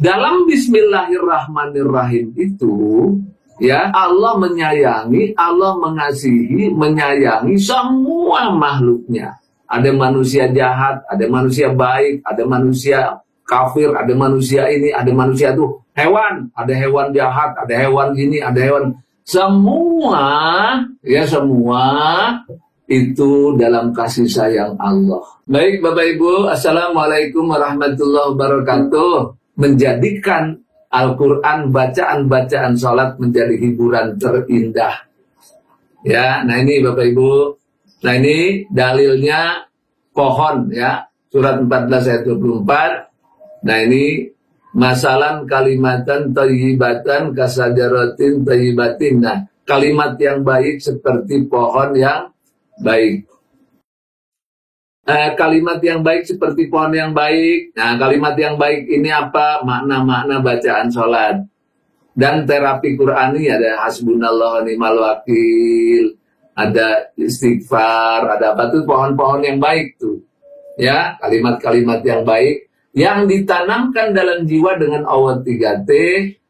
Dalam Bismillahirrahmanirrahim itu, ya, Allah menyayangi, Allah mengasihi, menyayangi semua makhluknya. Ada manusia jahat, ada manusia baik, ada manusia kafir, ada manusia ini, ada manusia itu, hewan, ada hewan jahat, ada hewan ini, ada hewan, semua, ya semua itu dalam kasih sayang Allah. Baik Bapak Ibu, Assalamualaikum warahmatullahi wabarakatuh. Menjadikan Al-Quran, bacaan-bacaan sholat menjadi hiburan terindah. Ya, nah ini Bapak Ibu, nah ini dalilnya pohon ya, surat 14 ayat 24. Nah ini masalan kalimatan thayyibatan kasajaratin thayyibatin. Nah, kalimat yang baik seperti pohon yang baik. Kalimat yang baik seperti pohon yang baik. Nah, kalimat yang baik ini apa? Makna-makna bacaan sholat. Dan terapi Qur'ani ada hasbunallah wa ni'mal wakil, ada istighfar, ada apa tuh, pohon-pohon yang baik tuh. Ya, kalimat-kalimat yang baik yang ditanamkan dalam jiwa dengan awal 3T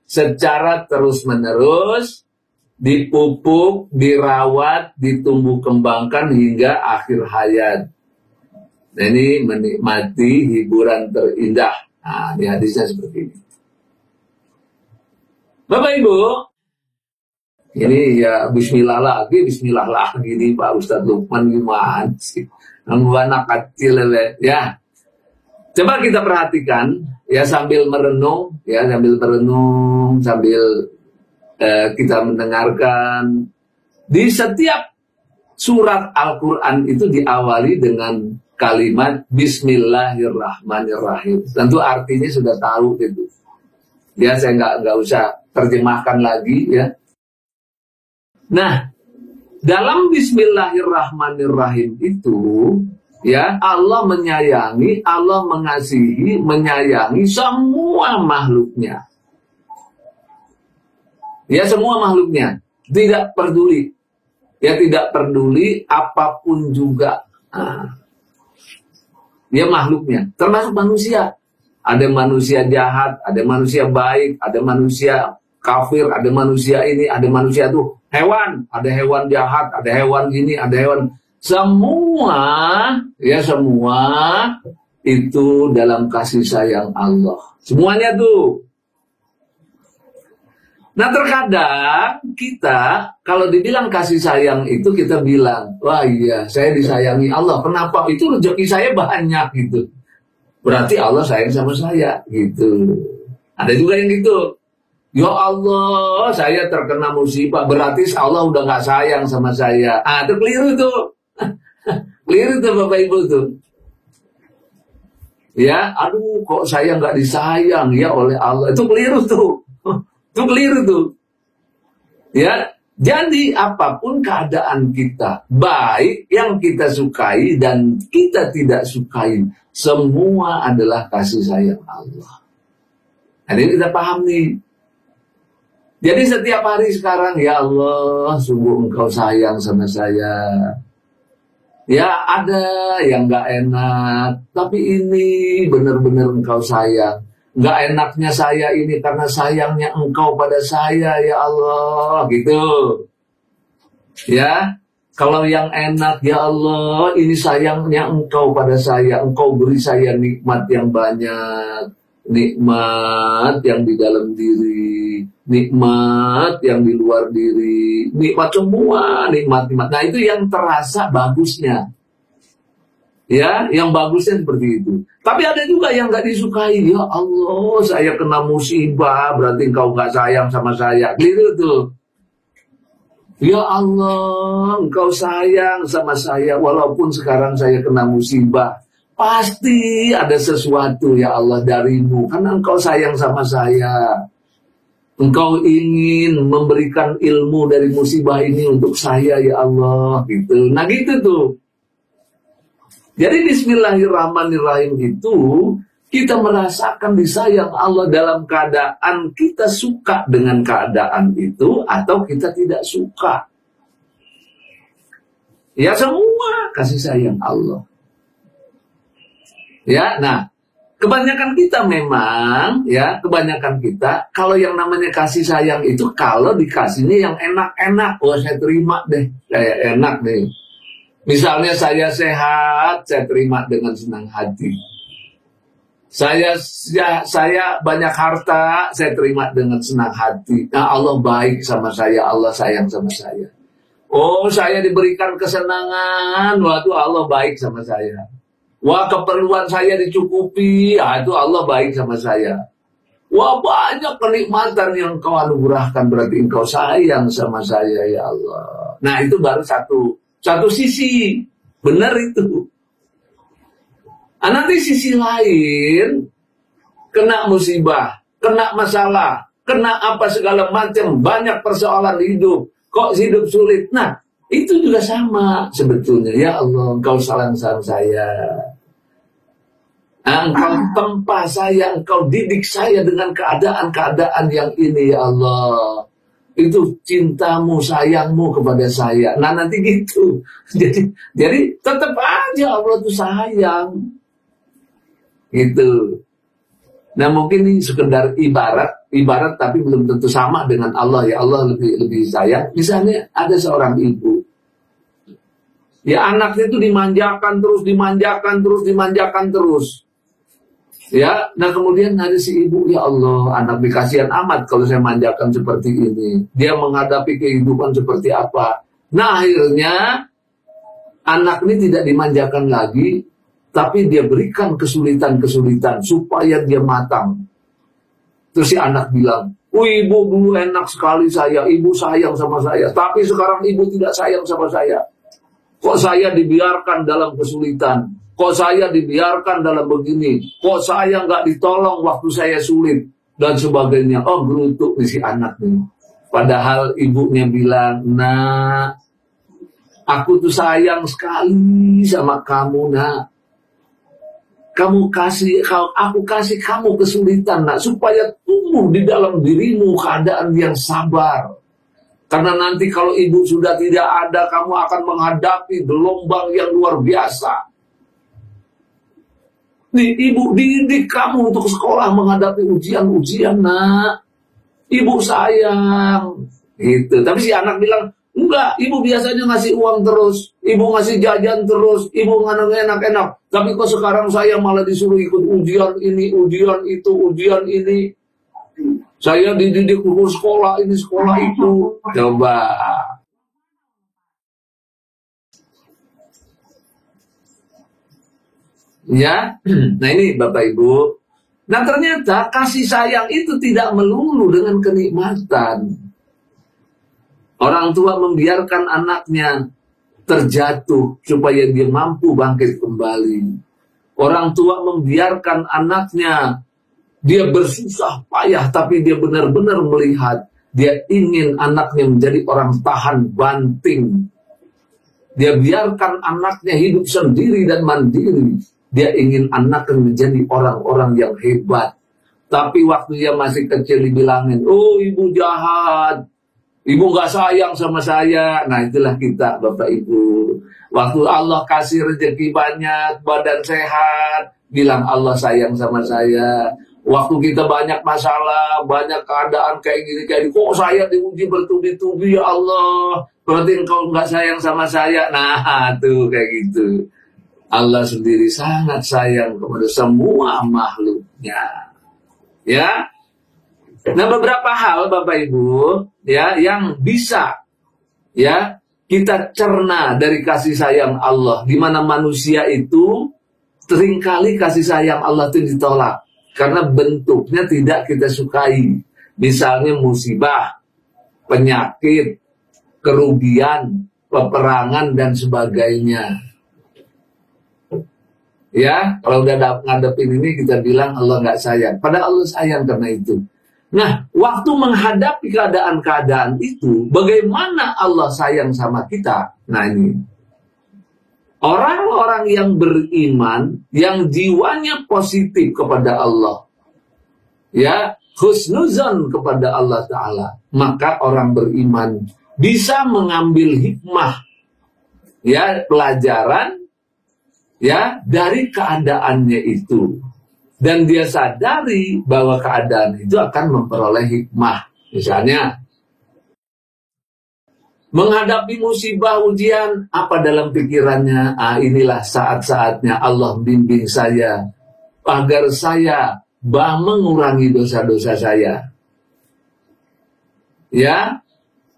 secara terus-menerus, dipupuk, dirawat, ditumbuh kembangkan hingga akhir hayat. Nah, ini menikmati hiburan terindah. Nah, ini hadisnya seperti ini. Bapak Ibu, ini ya bismillah lagi nih Pak Ustadz Lukman, gimana sih? Anak kecil ya. Coba kita perhatikan ya, sambil merenung ya, sambil kita mendengarkan. Di setiap surat Al-Quran itu diawali dengan kalimat Bismillahirrahmanirrahim. Tentu artinya sudah tahu itu. Ya, saya nggak usah terjemahkan lagi ya. Nah, dalam Bismillahirrahmanirrahim itu ya, Allah menyayangi, Allah mengasihi, menyayangi semua makhluknya. Ya, semua makhluknya. Tidak peduli. Ya, tidak peduli apapun juga. Nah, ya makhluknya, termasuk manusia. Ada manusia jahat, ada manusia baik, ada manusia kafir, ada manusia ini, ada manusia itu, hewan, ada hewan jahat, ada hewan gini, ada hewan, semua, ya semua itu dalam kasih sayang Allah. Semuanya tuh. Nah, terkadang kita kalau dibilang kasih sayang itu kita bilang, wah iya saya disayangi Allah. Kenapa? Itu rezeki saya banyak gitu. Berarti Allah sayang sama saya gitu. Ada juga yang gitu. Ya Allah, saya terkena musibah, berarti Allah udah gak sayang sama saya. Ah, itu keliru tuh. Keliru tuh Bapak Ibu tuh. Ya, aduh kok saya gak disayang ya oleh Allah. Itu keliru tuh. Itu keliru tuh. Ya, jadi apapun keadaan kita, baik yang kita sukai dan kita tidak sukai, semua adalah kasih sayang Allah. Nah, ini kita paham nih. Jadi setiap hari sekarang, ya Allah, sungguh Engkau sayang sama saya. Ya, ada yang gak enak, tapi ini benar-benar Engkau sayang. Gak enaknya saya ini karena sayangnya Engkau pada saya, ya Allah, gitu. Ya, kalau yang enak, ya Allah, ini sayangnya Engkau pada saya. Engkau beri saya nikmat yang banyak, nikmat yang di dalam diri, nikmat yang di luar diri, nikmat semua, nikmat-nikmat. Nah, itu yang terasa bagusnya. Ya, yang bagusnya seperti itu. Tapi ada juga yang gak disukai. Ya Allah, saya kena musibah, berarti Engkau gak sayang sama saya. Keliru tuh. Ya Allah, Engkau sayang sama saya, walaupun sekarang saya kena musibah. Pasti ada sesuatu ya Allah darimu, karena Engkau sayang sama saya. Engkau ingin memberikan ilmu dari musibah ini untuk saya ya Allah. Gitu. Nah gitu tuh. Jadi Bismillahirrahmanirrahim itu kita merasakan disayang Allah dalam keadaan kita suka dengan keadaan itu atau kita tidak suka. Ya semua kasih sayang Allah. Ya, nah Kebanyakan kita memang, ya, kebanyakan kita, kalau yang namanya kasih sayang itu, kalau dikasihnya yang enak-enak, wah saya terima deh, kayak enak deh. Misalnya saya sehat, saya terima dengan senang hati. Saya banyak harta, saya terima dengan senang hati. Nah, Allah baik sama saya, Allah sayang sama saya. Oh, saya diberikan kesenangan, waduh Allah baik sama saya. Wah, keperluan saya dicukupi, itu Allah baik sama saya. Wah, banyak kenikmatan yang kau anugerahkan, berarti engkau sayang sama saya, ya Allah. Nah, itu baru satu sisi. Benar itu. Nanti sisi lain, kena musibah, kena masalah, kena apa segala macam, banyak persoalan hidup. Kok hidup sulit? Nah, itu juga sama sebetulnya. Ya Allah, engkau sayang saya. Engkau tempa saya, engkau didik saya dengan keadaan-keadaan yang ini, ya Allah. Itu cintamu, sayangmu kepada saya. Nah, nanti gitu. Jadi tetap aja Allah itu sayang. Gitu. Nah, mungkin ini sekedar ibarat tapi belum tentu sama dengan Allah, ya. Allah lebih sayang. Misalnya ada seorang ibu, ya, anaknya itu dimanjakan terus. Ya, nah kemudian ada si ibu, ya Allah, anak kasihan amat kalau saya manjakan seperti ini. Dia menghadapi kehidupan seperti apa. Nah, akhirnya anak ini tidak dimanjakan lagi, tapi dia berikan kesulitan-kesulitan supaya dia matang. Terus si anak bilang, ibu dulu enak sekali saya, ibu sayang sama saya, tapi sekarang ibu tidak sayang sama saya. Kok saya dibiarkan dalam kesulitan? Kok saya dibiarkan dalam begini? Kok saya nggak ditolong waktu saya sulit? Dan sebagainya. Oh, gerutuk nih si anak nih. Padahal ibunya bilang, nak, aku tuh sayang sekali sama kamu, nak. Aku kasih kamu kesulitan, nak, supaya tumbuh di dalam dirimu keadaan yang sabar. Karena nanti kalau ibu sudah tidak ada, kamu akan menghadapi gelombang yang luar biasa. Nih, ibu didik kamu untuk sekolah menghadapi ujian-ujian, nak. Ibu sayang. Gitu. Tapi si anak bilang, enggak, ibu biasanya ngasih uang terus. Ibu ngasih jajan terus. Ibu ngasih enak-enak. Tapi kok sekarang saya malah disuruh ikut ujian ini, ujian itu, ujian ini. Saya dididik untuk sekolah ini, sekolah itu. Coba. Ya, nah ini Bapak Ibu. Nah ternyata kasih sayang itu tidak melulu dengan kenikmatan. Orang tua membiarkan anaknya terjatuh supaya dia mampu bangkit kembali. Orang tua membiarkan anaknya dia bersusah payah, tapi dia benar-benar melihat dia ingin anaknya menjadi orang tahan banting. Dia biarkan anaknya hidup sendiri dan mandiri. Dia ingin anaknya menjadi orang-orang yang hebat. Tapi waktu dia masih kecil dibilangin, oh ibu jahat, ibu gak sayang sama saya. Nah itulah kita Bapak Ibu. Waktu Allah kasih rezeki banyak, badan sehat, bilang Allah sayang sama saya. Waktu kita banyak masalah, banyak keadaan kayak gini, kok saya diuji bertubi-tubi, ya Allah, berarti engkau gak sayang sama saya. Nah tuh kayak gitu. Allah sendiri sangat sayang kepada semua makhluknya. Ya. Nah, beberapa hal Bapak Ibu, ya, yang bisa ya kita cerna dari kasih sayang Allah, di mana manusia itu seringkali kasih sayang Allah itu ditolak karena bentuknya tidak kita sukai. Misalnya musibah, penyakit, kerugian, peperangan dan sebagainya. Ya, kalau udah ngadepin ini kita bilang Allah nggak sayang. Padahal Allah sayang karena itu. Nah, waktu menghadapi keadaan-keadaan itu, bagaimana Allah sayang sama kita? Nah ini, orang-orang yang beriman, yang jiwanya positif kepada Allah, ya, husnuzan kepada Allah Ta'ala, maka orang beriman bisa mengambil hikmah, ya, pelajaran, ya, dari keadaannya itu. Dan dia sadari bahwa keadaan itu akan memperoleh hikmah. Misalnya, menghadapi musibah ujian, apa dalam pikirannya? Inilah saat-saatnya Allah bimbing saya, agar saya mengurangi dosa-dosa saya. Ya,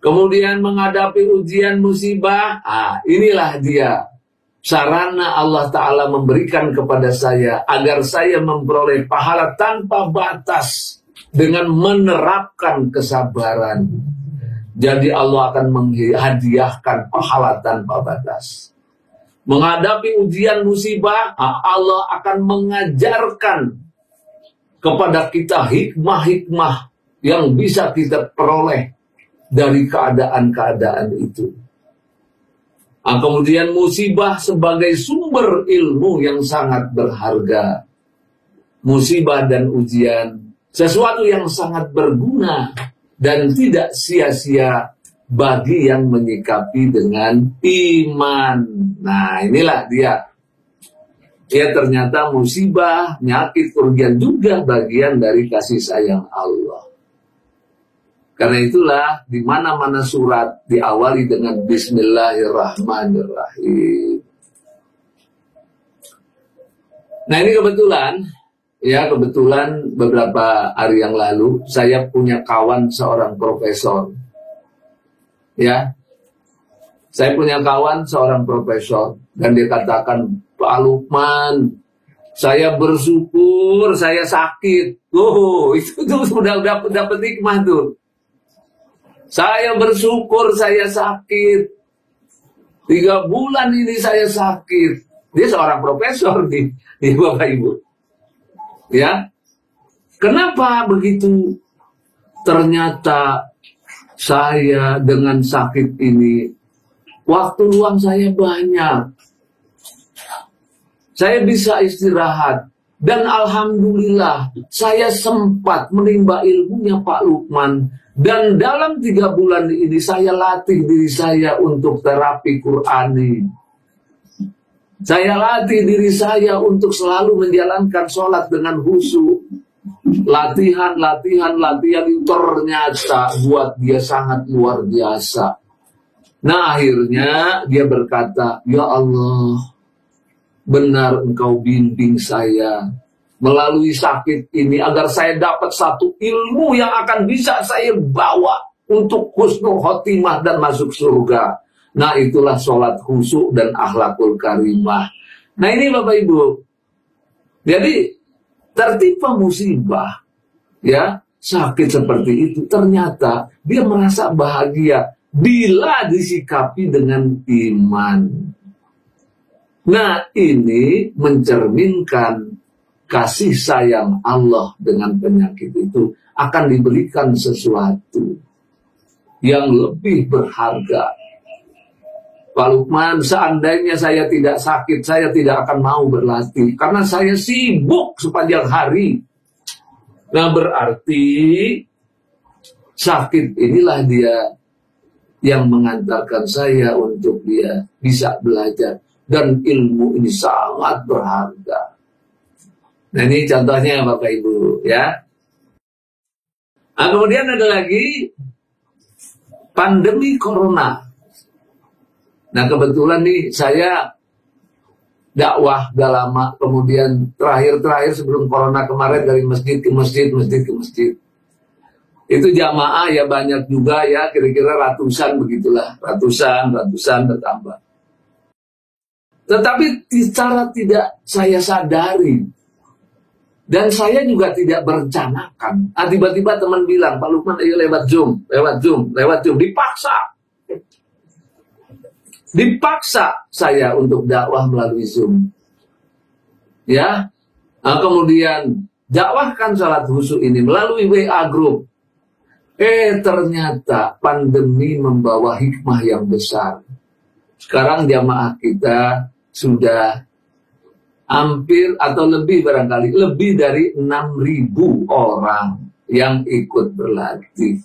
kemudian menghadapi ujian musibah, inilah dia sarana Allah Ta'ala memberikan kepada saya agar saya memperoleh pahala tanpa batas dengan menerapkan kesabaran. Jadi Allah akan menghadiahkan pahala tanpa batas. Menghadapi ujian musibah, Allah akan mengajarkan kepada kita hikmah-hikmah yang bisa kita peroleh dari keadaan-keadaan itu. Kemudian musibah sebagai sumber ilmu yang sangat berharga. Musibah dan ujian, sesuatu yang sangat berguna dan tidak sia-sia bagi yang menyikapi dengan iman. Nah, inilah dia. Ya, ternyata musibah, penyakit, kerugian juga bagian dari kasih sayang Allah. Karena itulah di mana-mana surat diawali dengan Bismillahirrahmanirrahim. Nah, ini kebetulan beberapa hari yang lalu saya punya kawan seorang profesor. Ya. Saya punya kawan seorang profesor dan dia katakan, Pak Lukman, saya bersyukur saya sakit. Itu sudah dapat hikmah tuh. Saya bersyukur saya sakit. 3 bulan ini saya sakit. Dia seorang profesor nih Bapak Ibu. Ya. Kenapa begitu? Ternyata saya dengan sakit ini, waktu luang saya banyak. Saya bisa istirahat. Dan alhamdulillah, saya sempat menimba ilmunya Pak Lukman. Dan dalam 3 bulan ini saya latih diri saya untuk terapi Qurani. Saya latih diri saya untuk selalu menjalankan sholat dengan khusyuk. Latihan itu ternyata buat dia sangat luar biasa. Nah, akhirnya dia berkata, ya Allah, benar Engkau bimbing saya melalui sakit ini agar saya dapat satu ilmu yang akan bisa saya bawa untuk husnul khotimah dan masuk surga. Nah, itulah sholat khusyuk dan akhlakul karimah. Nah, ini Bapak Ibu. Jadi tertimpa musibah, ya, sakit seperti itu, ternyata dia merasa bahagia bila disikapi dengan iman. Nah, ini mencerminkan kasih sayang Allah dengan penyakit itu akan diberikan sesuatu yang lebih berharga. Pak Lukman, seandainya saya tidak sakit, saya tidak akan mau berlatih karena saya sibuk sepanjang hari. Nah, berarti sakit inilah dia yang mengantarkan saya untuk dia bisa belajar. Dan ilmu ini sangat berharga. Nah, ini contohnya Bapak Ibu, ya. Nah, kemudian ada lagi pandemi corona. Nah, kebetulan nih saya dakwah gak lama, kemudian terakhir sebelum corona kemarin dari masjid ke masjid. Itu jamaah ya banyak juga ya, kira-kira ratusan begitulah, ratusan bertambah. Tetapi secara tidak saya sadari, dan saya juga tidak berencanakan. Tiba-tiba teman bilang, Pak Lukman, ayo lewat Zoom. Dipaksa saya untuk dakwah melalui Zoom. Ya, kemudian dakwahkan salat khusyuk ini melalui WA group. Ternyata pandemi membawa hikmah yang besar. Sekarang jamaah kita sudah hampir atau lebih barangkali lebih dari 6.000 orang yang ikut berlatih.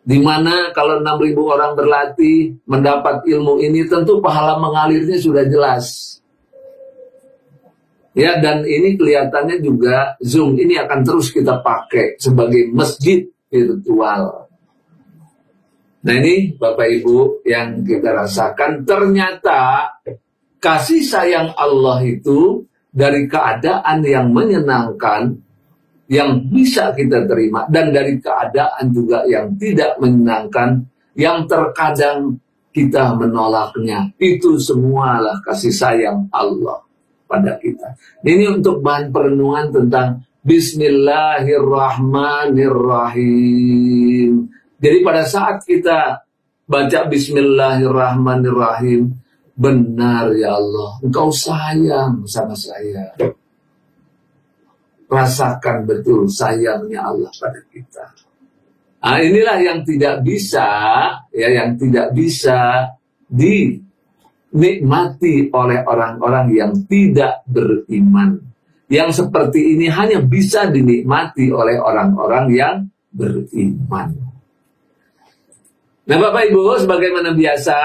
Dimana kalau 6.000 orang berlatih mendapat ilmu ini, tentu pahala mengalirnya sudah jelas. Ya, dan ini kelihatannya juga Zoom ini akan terus kita pakai sebagai masjid virtual. Nah ini Bapak Ibu yang kita rasakan, ternyata kasih sayang Allah itu dari keadaan yang menyenangkan, yang bisa kita terima, dan dari keadaan juga yang tidak menyenangkan, yang terkadang kita menolaknya. Itu semualah kasih sayang Allah pada kita. Ini untuk bahan perenungan tentang Bismillahirrahmanirrahim. Jadi pada saat kita baca Bismillahirrahmanirrahim, benar ya Allah, Engkau sayang sama saya. Rasakan betul sayangnya Allah pada kita. Nah, inilah yang tidak bisa, ya, yang tidak bisa dinikmati oleh orang-orang yang tidak beriman. Yang seperti ini hanya bisa dinikmati oleh orang-orang yang beriman. Nah, Bapak Ibu, sebagaimana biasa,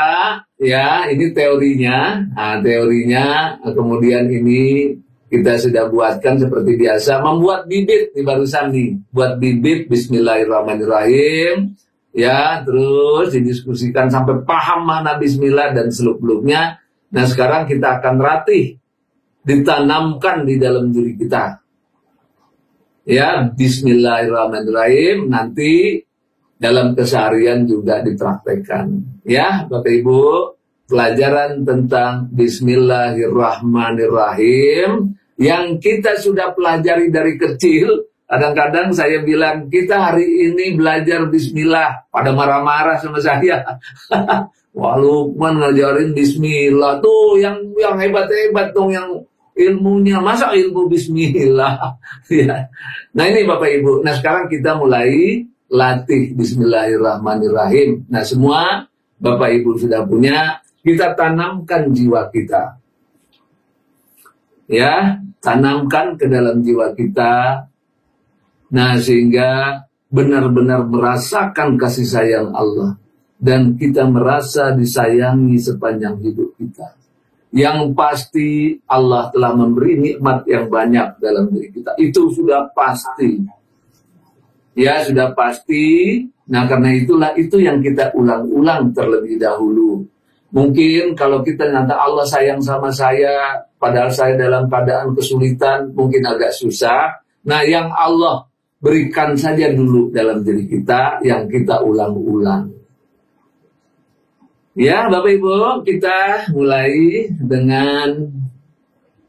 ya, ini teorinya. Nah, teorinya, kemudian ini kita sudah buatkan seperti biasa, membuat bibit di barusan nih, buat bibit Bismillahirrahmanirrahim, ya, terus didiskusikan sampai paham makna Bismillah dan seluk-beluknya. Nah, sekarang kita akan latih, ditanamkan di dalam diri kita. Ya, Bismillahirrahmanirrahim, nanti dalam keseharian juga dipraktekkan. Ya, Bapak Ibu, pelajaran tentang Bismillahirrahmanirrahim yang kita sudah pelajari dari kecil. Kadang-kadang saya bilang, kita hari ini belajar Bismillah, pada marah-marah sama saya. Wah, Lukman ngajarin Bismillah, tuh yang hebat-hebat dong, yang ilmunya, masa ilmu Bismillah. Ya. Nah ini Bapak Ibu, nah sekarang kita mulai latih Bismillahirrahmanirrahim. Nah semua Bapak Ibu sudah punya, kita tanamkan jiwa kita. Ya, tanamkan ke dalam jiwa kita. Nah sehingga benar-benar merasakan kasih sayang Allah. Dan kita merasa disayangi sepanjang hidup kita. Yang pasti Allah telah memberi nikmat yang banyak dalam diri kita. Itu sudah pasti. Ya, sudah pasti. Nah, karena itulah itu yang kita ulang-ulang terlebih dahulu. Mungkin kalau kita nyata Allah sayang sama saya, padahal saya dalam keadaan kesulitan, mungkin agak susah. Nah, yang Allah berikan saja dulu dalam diri kita, yang kita ulang-ulang. Ya, Bapak Ibu, kita mulai dengan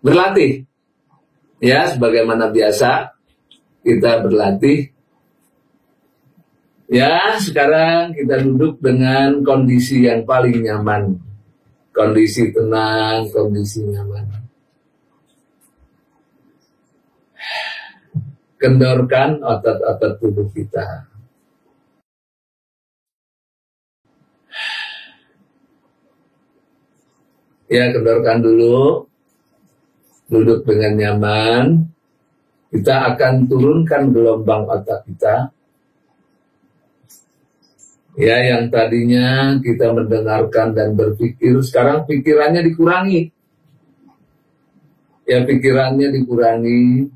berlatih. Ya, sebagaimana biasa, kita berlatih. Ya, sekarang kita duduk dengan kondisi yang paling nyaman. Kondisi tenang, kondisi nyaman. Kendorkan otot-otot tubuh kita. Ya, kendorkan dulu. Duduk dengan nyaman. Kita akan turunkan gelombang otak kita. Ya, yang tadinya kita mendengarkan dan berpikir, sekarang pikirannya dikurangi. Ya, pikirannya dikurangi.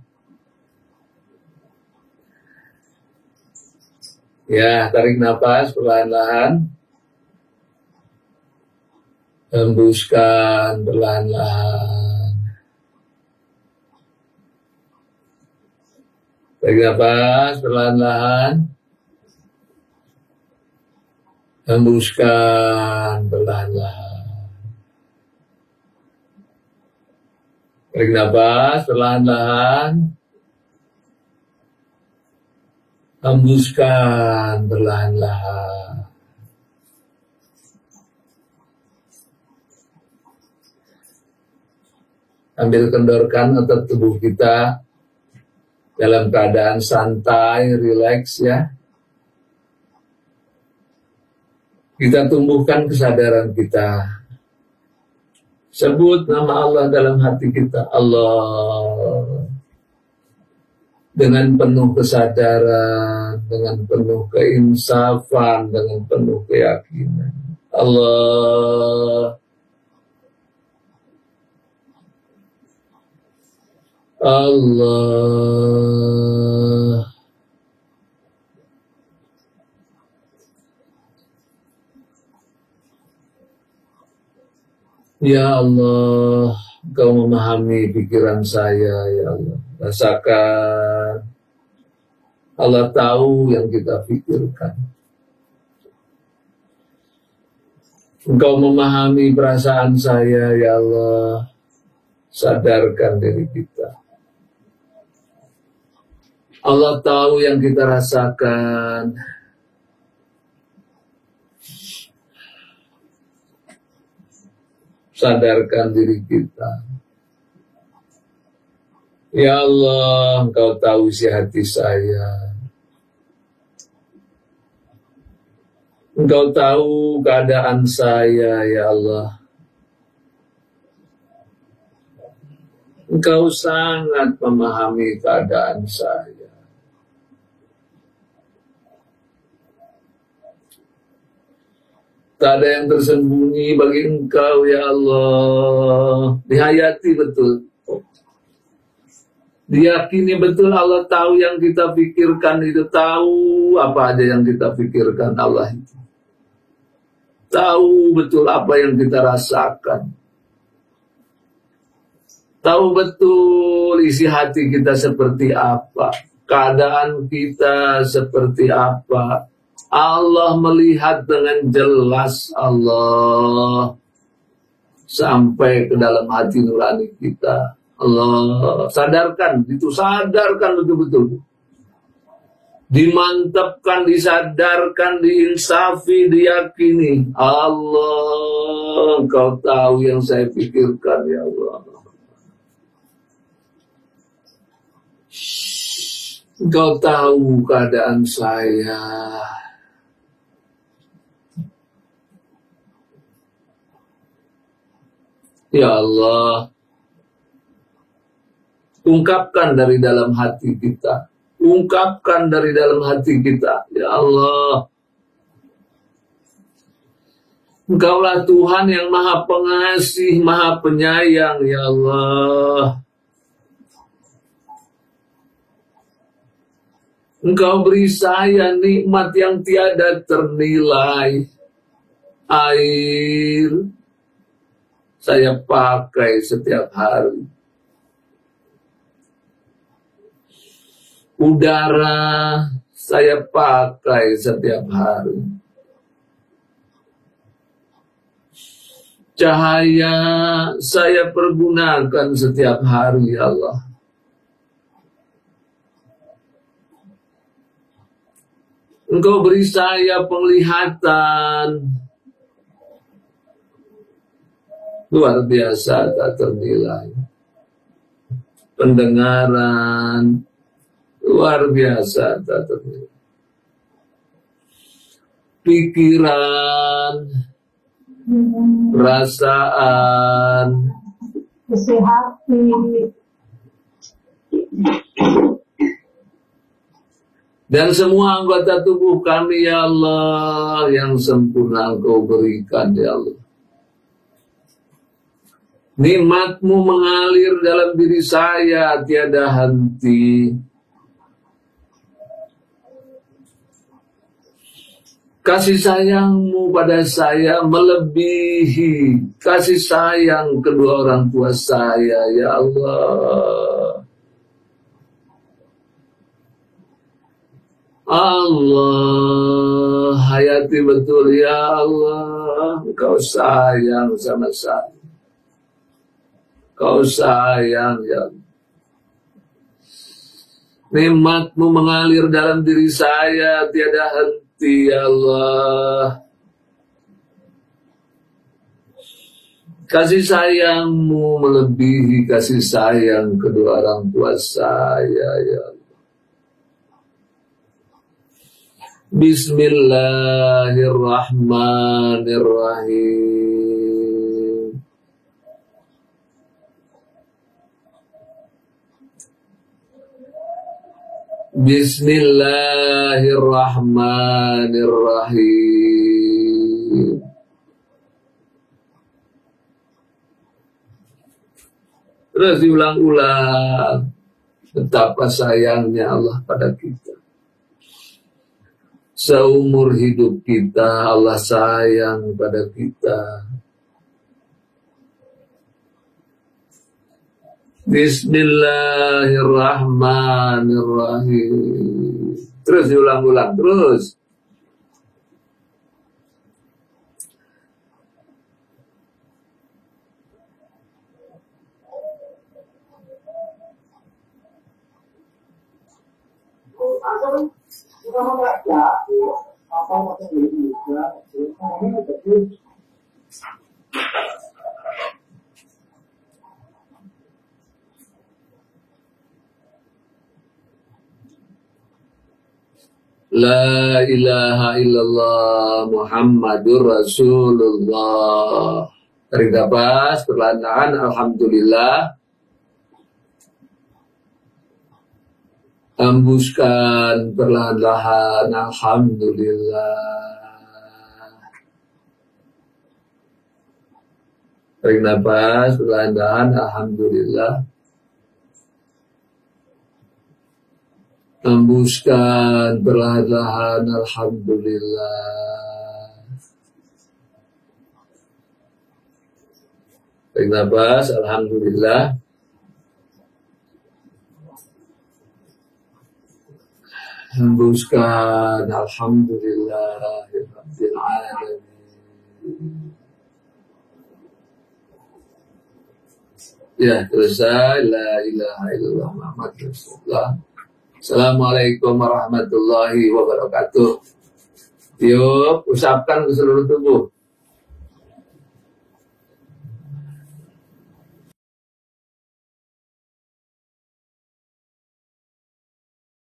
Ya, tarik nafas perlahan-lahan. Hembuskan perlahan-lahan. Tarik nafas perlahan-lahan. Hembuskan perlahan-lahan. Tarik nafas perlahan-lahan. Hembuskan perlahan-lahan. Sambil kendorkan otot tubuh kita dalam keadaan santai, rileks ya. Kita tumbuhkan kesadaran kita. Sebut nama Allah dalam hati kita. Allah. Dengan penuh kesadaran, dengan penuh keinsafan, dengan penuh keyakinan. Allah. Allah. Ya Allah, Engkau memahami pikiran saya, ya Allah. Rasakan. Allah tahu yang kita pikirkan. Engkau memahami perasaan saya, ya Allah. Sadarkan diri kita. Allah tahu yang kita rasakan. Sadarkan diri kita. Ya Allah, Engkau tahu isi hati saya. Engkau tahu keadaan saya, ya Allah. Engkau sangat memahami keadaan saya. Tak ada yang tersembunyi bagi Engkau, ya Allah. Dihayati betul. Diyakini betul Allah tahu yang kita pikirkan itu. Tahu apa aja yang kita pikirkan Allah itu. Tahu betul apa yang kita rasakan. Tahu betul isi hati kita seperti apa. Keadaan kita seperti apa. Allah melihat dengan jelas, Allah sampai ke dalam hati nurani kita. Allah sadarkan, itu sadarkan betul-betul. Dimantapkan, disadarkan, diinsafi, diyakini. Allah, Engkau tahu yang saya pikirkan, ya Allah. Engkau tahu keadaan saya. Ya Allah, ungkapkan dari dalam hati kita. Ungkapkan dari dalam hati kita. Ya Allah, Engkaulah Tuhan yang maha pengasih, maha penyayang, ya Allah. Engkau beri saya nikmat yang tiada ternilai. Air saya pakai setiap hari. Udara saya pakai setiap hari. Cahaya saya pergunakan setiap hari, ya Allah. Engkau beri saya penglihatan. Luar biasa, tak ternilai. Pendengaran. Luar biasa, tak ternilai. Pikiran. Perasaan. Isi hati. Dan semua anggota tubuh kami, ya Allah, yang sempurna Engkau berikan, ya Allah. Nikmat-Mu mengalir dalam diri saya tiada henti. Kasih sayang-Mu pada saya melebihi kasih sayang kedua orang tua saya, ya Allah. Allah, hayati betul, ya Allah. Engkau sayang sama saya. Kau sayang, ya Allah. Nikmat-Mu mengalir dalam diri saya tiada henti, ya Allah. Kasih sayang-Mu melebihi kasih sayang kedua orang tua saya, ya Allah. Bismillahirrahmanirrahim. Bismillahirrahmanirrahim. Terus diulang-ulang. Betapa sayangnya Allah pada kita. Seumur hidup kita Allah sayang pada kita. Bismillahirrahmanirrahim. Terus diulang-ulang terus. La ilaha illallah Muhammadur Rasulullah. Tarik nafas perlahan-lahan. Alhamdulillah. Hembuskan perlahan-lahan. Alhamdulillah. Tarik nafas perlahan-lahan. Alhamdulillah. Hembuskan perlahan-lahan. Alhamdulillah. Tarik nafas. Alhamdulillah. Hembuskan. Alhamdulillah. Rabbil alamin. Ya, selesai. La ilaha illallah Muhammad Rasulullah. Assalamualaikum warahmatullahi wabarakatuh. Yuk, usapkan ke seluruh tubuh.